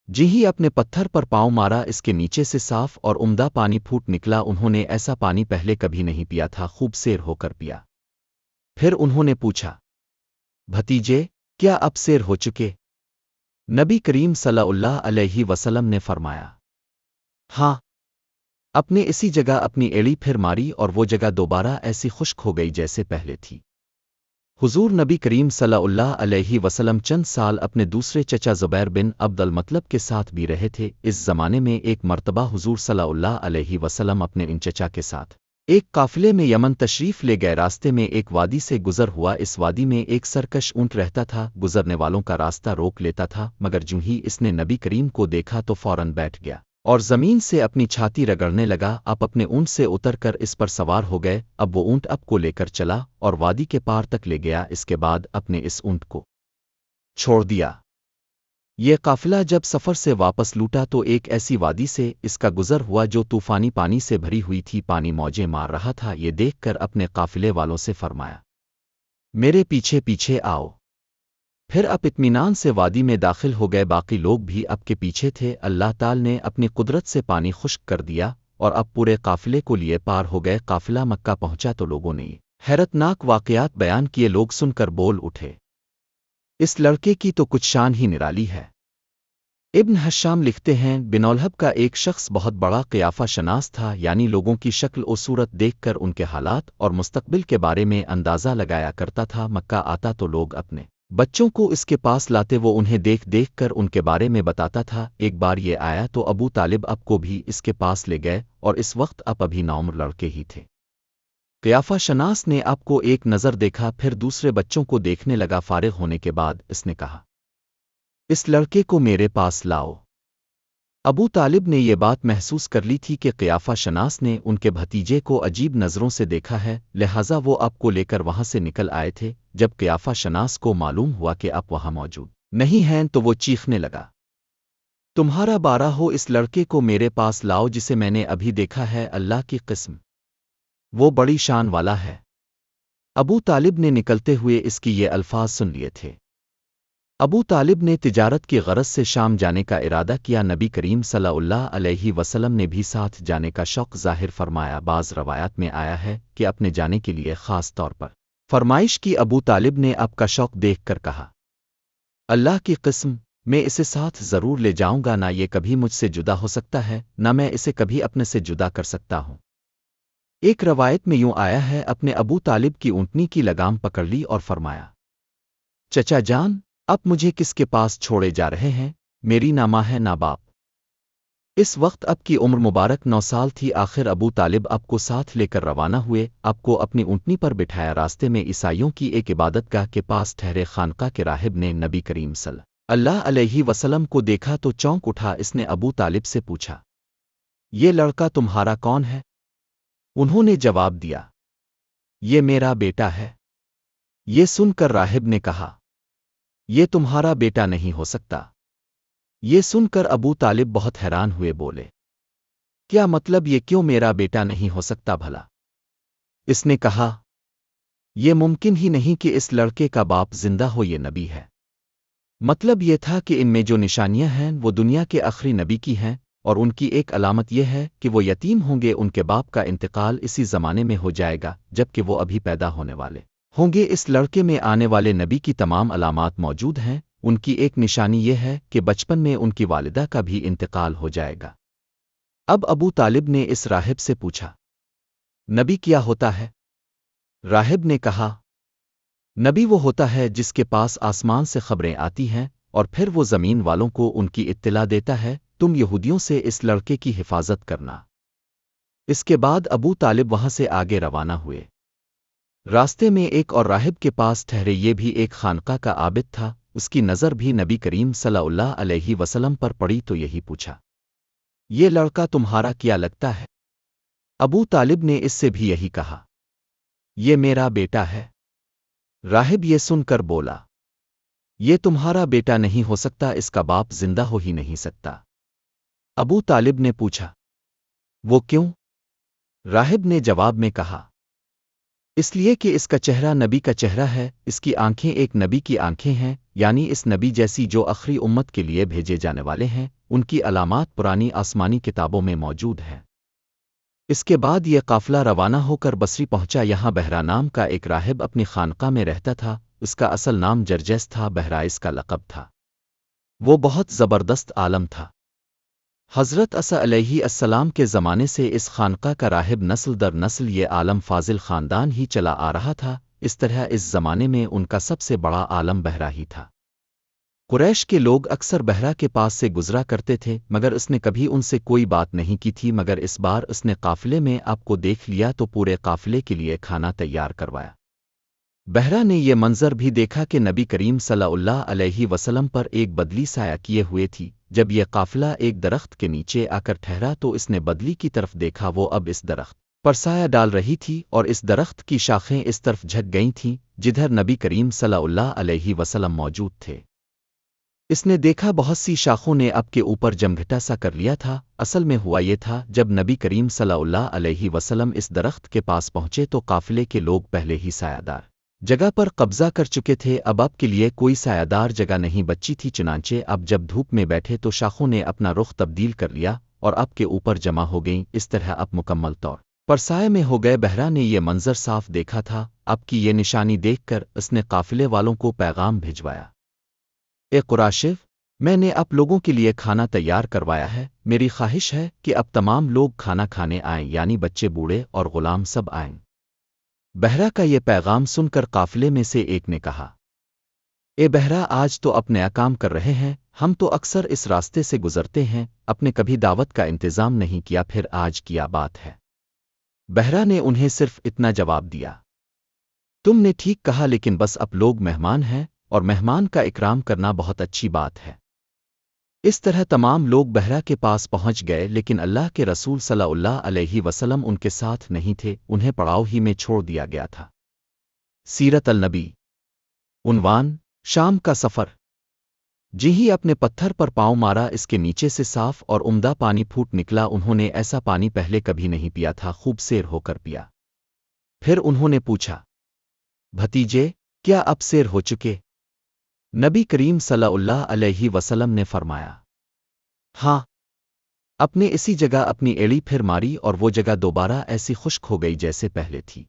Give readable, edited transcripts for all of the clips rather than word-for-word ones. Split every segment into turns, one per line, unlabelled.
جی ہی اپنے پتھر پر پاؤں مارا، اس کے نیچے سے صاف اور عمدہ پانی پھوٹ نکلا۔ انہوں نے ایسا پانی پہلے کبھی نہیں پیا تھا، خوب سیر ہو کر پیا۔ پھر انہوں نے پوچھا، بھتیجے، کیا اب سیر ہو چکے؟ نبی کریم صلی اللہ علیہ وسلم نے فرمایا، ہاں۔ اپنے اسی جگہ اپنی ایڑی پھر ماری اور وہ جگہ دوبارہ ایسی خشک ہو گئی جیسے پہلے تھی۔ حضور نبی کریم صلی اللہ علیہ وسلم چند سال اپنے دوسرے چچا زبیر بن عبد المطلب کے ساتھ بھی رہے تھے۔ اس زمانے میں ایک مرتبہ حضور صلی اللہ علیہ وسلم اپنے ان چچا کے ساتھ ایک قافلے میں یمن تشریف لے گئے۔ راستے میں ایک وادی سے گزر ہوا۔ اس وادی میں ایک سرکش اونٹ رہتا تھا، گزرنے والوں کا راستہ روک لیتا تھا، مگر جوں ہی اس نے نبی کریم کو دیکھا تو فوراً بیٹھ گیا اور زمین سے اپنی چھاتی رگڑنے لگا۔ آپ اپنے اونٹ سے اتر کر اس پر سوار ہو گئے۔ اب وہ اونٹ اب کو لے کر چلا اور وادی کے پار تک لے گیا۔ اس کے بعد اپنے اس اونٹ کو چھوڑ دیا۔ یہ قافلہ جب سفر سے واپس لوٹا تو ایک ایسی وادی سے اس کا گزر ہوا جو طوفانی پانی سے بھری ہوئی تھی، پانی موجیں مار رہا تھا۔ یہ دیکھ کر اپنے قافلے والوں سے فرمایا، میرے پیچھے پیچھے آؤ۔ پھر آپ اطمینان سے وادی میں داخل ہو گئے۔ باقی لوگ بھی آپ کے پیچھے تھے۔ اللہ تعالی نے اپنی قدرت سے پانی خشک کر دیا اور اب پورے قافلے کو لیے پار ہو گئے۔ قافلہ مکہ پہنچا تو لوگوں نے حیرتناک واقعات بیان کیے۔ لوگ سن کر بول اٹھے، اس لڑکے کی تو کچھ شان ہی نرالی ہے۔ ابن حشام لکھتے ہیں، بنولہب کا ایک شخص بہت بڑا قیافہ شناس تھا، یعنی لوگوں کی شکل و صورت دیکھ کر ان کے حالات اور مستقبل کے بارے میں اندازہ لگایا کرتا تھا۔ مکہ آتا تو لوگ اپنے بچوں کو اس کے پاس لاتے، وہ انہیں دیکھ دیکھ کر ان کے بارے میں بتاتا تھا۔ ایک بار یہ آیا تو ابو طالب اب کو بھی اس کے پاس لے گئے اور اس وقت اب ابھی نوعمر لڑکے ہی تھے۔ قیافہ شناس نے آپ کو ایک نظر دیکھا، پھر دوسرے بچوں کو دیکھنے لگا۔ فارغ ہونے کے بعد اس نے کہا، اس لڑکے کو میرے پاس لاؤ۔ ابو طالب نے یہ بات محسوس کر لی تھی کہ قیافہ شناس نے ان کے بھتیجے کو عجیب نظروں سے دیکھا ہے، لہٰذا وہ آپ کو لے کر وہاں سے نکل آئے تھے۔ جب قیافہ شناس کو معلوم ہوا کہ آپ وہاں موجود نہیں ہیں تو وہ چیخنے لگا، تمہارا بارہ ہو، اس لڑکے کو میرے پاس لاؤ جسے میں نے ابھی دیکھا ہے۔ اللہ کی قسم وہ بڑی شان والا ہے۔ ابو طالب نے نکلتے ہوئے اس کی یہ الفاظ سن لیے تھے۔ ابو طالب نے تجارت کی غرض سے شام جانے کا ارادہ کیا۔ نبی کریم صلی اللہ علیہ وسلم نے بھی ساتھ جانے کا شوق ظاہر فرمایا۔ بعض روایات میں آیا ہے کہ اپنے جانے کے لیے خاص طور پر فرمائش کی۔ ابو طالب نے آپ کا شوق دیکھ کر کہا، اللہ کی قسم میں اسے ساتھ ضرور لے جاؤں گا، نہ یہ کبھی مجھ سے جدا ہو سکتا ہے، نہ میں اسے کبھی اپنے سے جدا کر سکتا ہوں۔ ایک روایت میں یوں آیا ہے، اپنے ابو طالب کی اونٹنی کی لگام پکڑ لی اور فرمایا، چچا جان، اب مجھے کس کے پاس چھوڑے جا رہے ہیں؟ میری نہ ماں ہے نہ باپ۔ اس وقت اب کی عمر مبارک 9 سال تھی۔ آخر ابو طالب اب کو ساتھ لے کر روانہ ہوئے، اب کو اپنی اونٹنی پر بٹھایا۔ راستے میں عیسائیوں کی ایک عبادت گاہ کے پاس ٹھہرے خانقاہ کے راہب نے نبی کریم صلی اللہ علیہ وسلم کو دیکھا تو چونک اٹھا۔ اس نے ابو طالب سے پوچھا، یہ لڑکا تمہارا کون ہے؟ انہوں نے جواب دیا، یہ میرا بیٹا ہے۔ یہ سن کر راہب نے کہا، یہ تمہارا بیٹا نہیں ہو سکتا۔ یہ سن کر ابو طالب بہت حیران ہوئے، بولے، کیا مطلب؟ یہ کیوں میرا بیٹا نہیں ہو سکتا بھلا؟ اس نے کہا، یہ ممکن ہی نہیں کہ اس لڑکے کا باپ زندہ ہو، یہ نبی ہے۔ مطلب یہ تھا کہ ان میں جو نشانیاں ہیں وہ دنیا کے آخری نبی کی ہیں، اور ان کی ایک علامت یہ ہے کہ وہ یتیم ہوں گے، ان کے باپ کا انتقال اسی زمانے میں ہو جائے گا جبکہ وہ ابھی پیدا ہونے والے ہوں گے۔ اس لڑکے میں آنے والے نبی کی تمام علامات موجود ہیں۔ ان کی ایک نشانی یہ ہے کہ بچپن میں ان کی والدہ کا بھی انتقال ہو جائے گا۔ اب ابو طالب نے اس راہب سے پوچھا، نبی کیا ہوتا ہے؟ راہب نے کہا، نبی وہ ہوتا ہے جس کے پاس آسمان سے خبریں آتی ہیں اور پھر وہ زمین والوں کو ان کی اطلاع دیتا ہے۔ تم یہودیوں سے اس لڑکے کی حفاظت کرنا۔ اس کے بعد ابو طالب وہاں سے آگے روانہ ہوئے۔ راستے میں ایک اور راہب کے پاس ٹھہرے، یہ بھی ایک خانقاہ کا عابد تھا۔ اس کی نظر بھی نبی کریم صلی اللہ علیہ وسلم پر پڑی تو یہی پوچھا، یہ لڑکا تمہارا کیا لگتا ہے؟ ابو طالب نے اس سے بھی یہی کہا، یہ میرا بیٹا ہے۔ راہب یہ سن کر بولا، یہ تمہارا بیٹا نہیں ہو سکتا، اس کا باپ زندہ ہو ہی نہیں سکتا۔ ابو طالب نے پوچھا، وہ کیوں؟ راہب نے جواب میں کہا، اس لیے کہ اس کا چہرہ نبی کا چہرہ ہے، اس کی آنکھیں ایک نبی کی آنکھیں ہیں، یعنی اس نبی جیسی جو آخری امت کے لیے بھیجے جانے والے ہیں، ان کی علامات پرانی آسمانی کتابوں میں موجود ہیں۔ اس کے بعد یہ قافلہ روانہ ہو کر بصری پہنچا۔ یہاں بہرا نام کا ایک راہب اپنی خانقاہ میں رہتا تھا، اس کا اصل نام جرجیس تھا، بہرا اس کا لقب تھا۔ وہ بہت زبردست عالم تھا۔ حضرت عیسیٰ علیہ السلام کے زمانے سے اس خانقاہ کا راہب نسل در نسل یہ عالم فاضل خاندان ہی چلا آ رہا تھا، اس طرح اس زمانے میں ان کا سب سے بڑا عالم بہرا ہی تھا۔ قریش کے لوگ اکثر بہرا کے پاس سے گزرا کرتے تھے، مگر اس نے کبھی ان سے کوئی بات نہیں کی تھی، مگر اس بار اس نے قافلے میں آپ کو دیکھ لیا تو پورے قافلے کے لیے کھانا تیار کروایا۔ بہرا نے یہ منظر بھی دیکھا کہ نبی کریم صلی اللہ علیہ وسلم پر ایک بدلی سایہ کیے ہوئے تھی۔ جب یہ قافلہ ایک درخت کے نیچے آ کر ٹھہرا تو اس نے بدلی کی طرف دیکھا، وہ اب اس درخت پر سایہ ڈال رہی تھی اور اس درخت کی شاخیں اس طرف جھک گئی تھیں جدھر نبی کریم صلی اللہ علیہ وسلم موجود تھے۔ اس نے دیکھا بہت سی شاخوں نے اب کے اوپر جمگھٹا سا کر لیا تھا۔ اصل میں ہوا یہ تھا، جب نبی کریم صلی اللہ علیہ وسلم اس درخت کے پاس پہنچے تو قافلے کے لوگ پہلے ہی سایہ دار جگہ پر قبضہ کر چکے تھے، اب کے لیے کوئی سایہ دار جگہ نہیں بچی تھی، چنانچہ اب جب دھوپ میں بیٹھے تو شاخوں نے اپنا رخ تبدیل کر لیا اور اب کے اوپر جمع ہو گئیں، اس طرح اب مکمل طور پر سائے میں ہو گئے۔ بہرا نے یہ منظر صاف دیکھا تھا، اب کی یہ نشانی دیکھ کر اس نے قافلے والوں کو پیغام بھجوایا، اے قراشف، میں نے آپ لوگوں کے لیے کھانا تیار کروایا ہے، میری خواہش ہے کہ اب تمام لوگ کھانا کھانے آئیں، یعنی بچے بوڑھے اور غلام سب آئیں۔ بہرا کا یہ پیغام سن کر قافلے میں سے ایک نے کہا، اے بہرا، آج تو اپنے کام کر رہے ہیں، ہم تو اکثر اس راستے سے گزرتے ہیں، اپنے کبھی دعوت کا انتظام نہیں کیا، پھر آج کیا بات ہے؟ بہرا نے انہیں صرف اتنا جواب دیا، تم نے ٹھیک کہا، لیکن بس اب لوگ مہمان ہیں اور مہمان کا اکرام کرنا بہت اچھی بات ہے۔ اس طرح تمام لوگ بہرا کے پاس پہنچ گئے، لیکن اللہ کے رسول صلی اللہ علیہ وسلم ان کے ساتھ نہیں تھے، انہیں پڑاؤ ہی میں چھوڑ دیا گیا تھا۔ سیرت النبی، عنوان شام کا سفر۔ جی ہی اپنے پتھر پر پاؤں مارا، اس کے نیچے سے صاف اور عمدہ پانی پھوٹ نکلا، انہوں نے ایسا پانی پہلے کبھی نہیں پیا تھا، خوب سیر ہو کر پیا۔ پھر انہوں نے پوچھا، بھتیجے، کیا اب سیر ہو چکے؟ نبی کریم صلی اللہ علیہ وسلم نے فرمایا، ہاں۔ اپنے اسی جگہ اپنی ایڑی پھر ماری اور وہ جگہ دوبارہ ایسی خشک ہو گئی جیسے پہلے تھی۔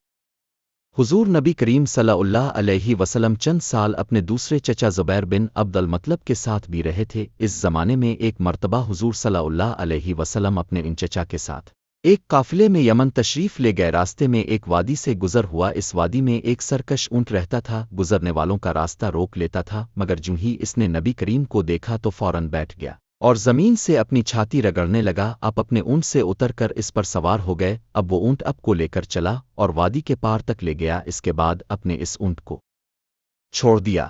حضور نبی کریم صلی اللہ علیہ وسلم چند سال اپنے دوسرے چچا زبیر بن عبد المطلب کے ساتھ بھی رہے تھے۔ اس زمانے میں ایک مرتبہ حضور صلی اللہ علیہ وسلم اپنے ان چچا کے ساتھ ایک قافلے میں یمن تشریف لے گئے، راستے میں ایک وادی سے گزر ہوا، اس وادی میں ایک سرکش اونٹ رہتا تھا، گزرنے والوں کا راستہ روک لیتا تھا، مگر جوں ہی اس نے نبی کریم کو دیکھا تو فوراً بیٹھ گیا اور زمین سے اپنی چھاتی رگڑنے لگا۔ آپ اپنے اونٹ سے اتر کر اس پر سوار ہو گئے، اب وہ اونٹ آپ کو لے کر چلا اور وادی کے پار تک لے گیا، اس کے بعد اپنے اس اونٹ کو چھوڑ دیا۔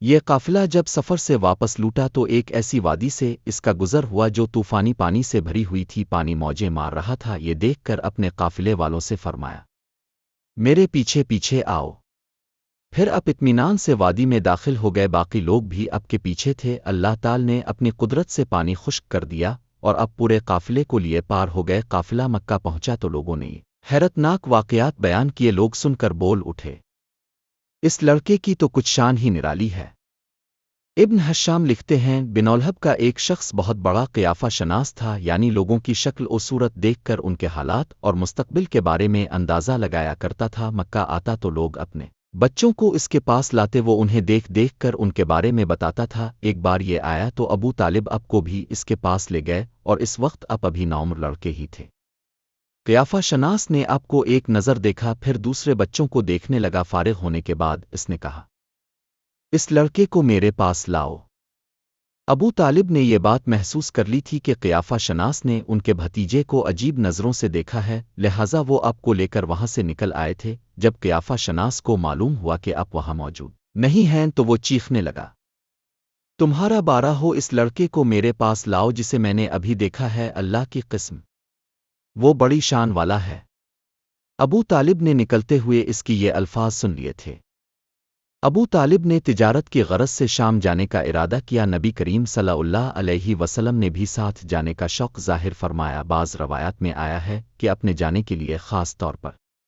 یہ قافلہ جب سفر سے واپس لوٹا تو ایک ایسی وادی سے اس کا گزر ہوا جو طوفانی پانی سے بھری ہوئی تھی، پانی موجیں مار رہا تھا۔ یہ دیکھ کر اپنے قافلے والوں سے فرمایا، میرے پیچھے پیچھے آؤ۔ پھر آپ اطمینان سے وادی میں داخل ہو گئے، باقی لوگ بھی آپ کے پیچھے تھے۔ اللہ تعالی نے اپنی قدرت سے پانی خشک کر دیا اور اب پورے قافلے کو لیے پار ہو گئے۔ قافلہ مکہ پہنچا تو لوگوں نے حیرت ناک واقعات بیان کیے، لوگ سن کر بول اٹھے، اس لڑکے کی تو کچھ شان ہی نرالی ہے۔ ابن حشام لکھتے ہیں، بنولہب کا ایک شخص بہت بڑا قیافہ شناس تھا، یعنی لوگوں کی شکل و صورت دیکھ کر ان کے حالات اور مستقبل کے بارے میں اندازہ لگایا کرتا تھا۔ مکہ آتا تو لوگ اپنے بچوں کو اس کے پاس لاتے، وہ انہیں دیکھ دیکھ کر ان کے بارے میں بتاتا تھا۔ ایک بار یہ آیا تو ابو طالب اب کو بھی اس کے پاس لے گئے، اور اس وقت اب ابھی نوعمر لڑکے ہی تھے۔ قیافہ شناس نے آپ کو ایک نظر دیکھا، پھر دوسرے بچوں کو دیکھنے لگا۔ فارغ ہونے کے بعد اس نے کہا، اس لڑکے کو میرے پاس لاؤ۔ ابو طالب نے یہ بات محسوس کر لی تھی کہ قیافہ شناس نے ان کے بھتیجے کو عجیب نظروں سے دیکھا ہے، لہٰذا وہ آپ کو لے کر وہاں سے نکل آئے تھے۔ جب قیافہ شناس کو معلوم ہوا کہ آپ وہاں موجود نہیں ہیں تو وہ چیخنے لگا، تمہارا بارہ ہو، اس لڑکے کو میرے پاس لاؤ جسے میں نے ابھی دیکھا ہے، اللہ کی قسم وہ بڑی شان والا ہے۔ ابو طالب نے نکلتے ہوئے اس کی یہ الفاظ سن لیے تھے۔ ابو طالب نے تجارت کی غرض سے شام جانے کا ارادہ کیا، نبی کریم صلی اللہ علیہ وسلم نے بھی ساتھ جانے کا شوق ظاہر فرمایا۔ بعض روایات میں آیا ہے کہ اپنے جانے کے لیے خاص طور پر